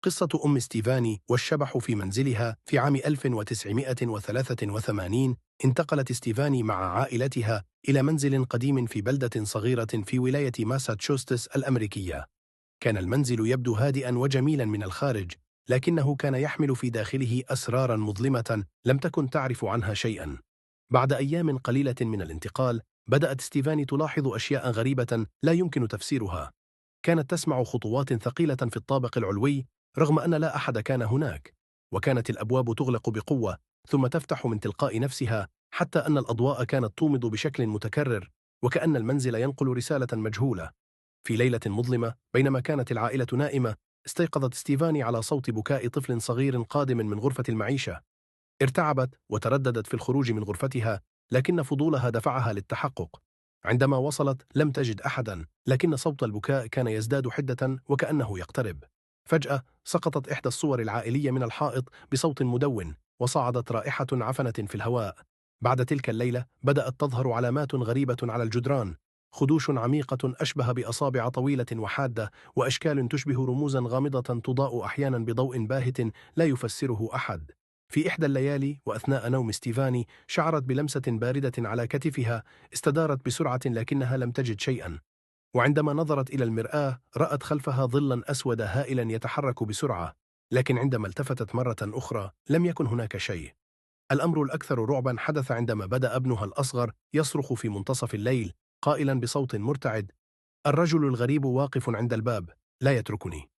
قصة أم ستيفاني والشبح في منزلها. في عام 1983 انتقلت ستيفاني مع عائلتها إلى منزل قديم في بلدة صغيرة في ولاية ماساتشوستس الأمريكية. كان المنزل يبدو هادئا وجميلا من الخارج، لكنه كان يحمل في داخله أسرارا مظلمة لم تكن تعرف عنها شيئا. بعد أيام قليلة من الانتقال، بدأت ستيفاني تلاحظ أشياء غريبة لا يمكن تفسيرها. كانت تسمع خطوات ثقيلة في الطابق العلوي رغم أن لا أحد كان هناك، وكانت الأبواب تغلق بقوة ثم تفتح من تلقاء نفسها، حتى أن الأضواء كانت تومض بشكل متكرر، وكأن المنزل ينقل رسالة مجهولة. في ليلة مظلمة بينما كانت العائلة نائمة، استيقظت ستيفاني على صوت بكاء طفل صغير قادم من غرفة المعيشة. ارتعبت وترددت في الخروج من غرفتها، لكن فضولها دفعها للتحقق. عندما وصلت لم تجد أحدا، لكن صوت البكاء كان يزداد حدة وكأنه يقترب. فجأة سقطت إحدى الصور العائلية من الحائط بصوت مدون، وصعدت رائحة عفنة في الهواء. بعد تلك الليلة بدأت تظهر علامات غريبة على الجدران: خدوش عميقة أشبه بأصابع طويلة وحادة، وأشكال تشبه رموزا غامضة تضاء أحيانا بضوء باهت لا يفسره أحد. في إحدى الليالي وأثناء نوم ستيفاني شعرت بلمسة باردة على كتفها. استدارت بسرعة لكنها لم تجد شيئا، وعندما نظرت إلى المرآة رأت خلفها ظلا أسود هائلا يتحرك بسرعة، لكن عندما التفتت مرة أخرى لم يكن هناك شيء. الأمر الأكثر رعبا حدث عندما بدأ ابنها الأصغر يصرخ في منتصف الليل قائلا بصوت مرتعد: الرجل الغريب واقف عند الباب، لا يتركني.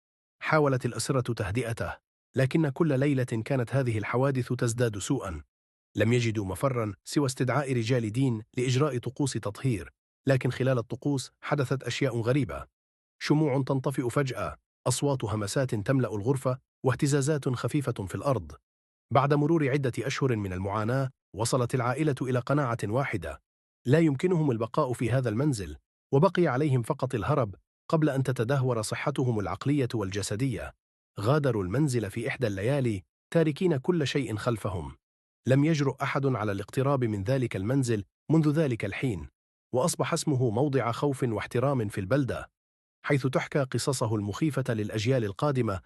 حاولت الأسرة تهدئته، لكن كل ليلة كانت هذه الحوادث تزداد سوءا. لم يجدوا مفرا سوى استدعاء رجال دين لإجراء طقوس تطهير، لكن خلال الطقوس حدثت أشياء غريبة: شموع تنطفئ فجأة، أصوات همسات تملأ الغرفة، واهتزازات خفيفة في الأرض. بعد مرور عدة أشهر من المعاناة، وصلت العائلة إلى قناعة واحدة: لا يمكنهم البقاء في هذا المنزل، وبقي عليهم فقط الهرب قبل أن تتدهور صحتهم العقلية والجسدية. غادروا المنزل في إحدى الليالي تاركين كل شيء خلفهم. لم يجرؤ أحد على الاقتراب من ذلك المنزل منذ ذلك الحين، وأصبح اسمه موضع خوف واحترام في البلدة، حيث تحكى قصصه المخيفة للأجيال القادمة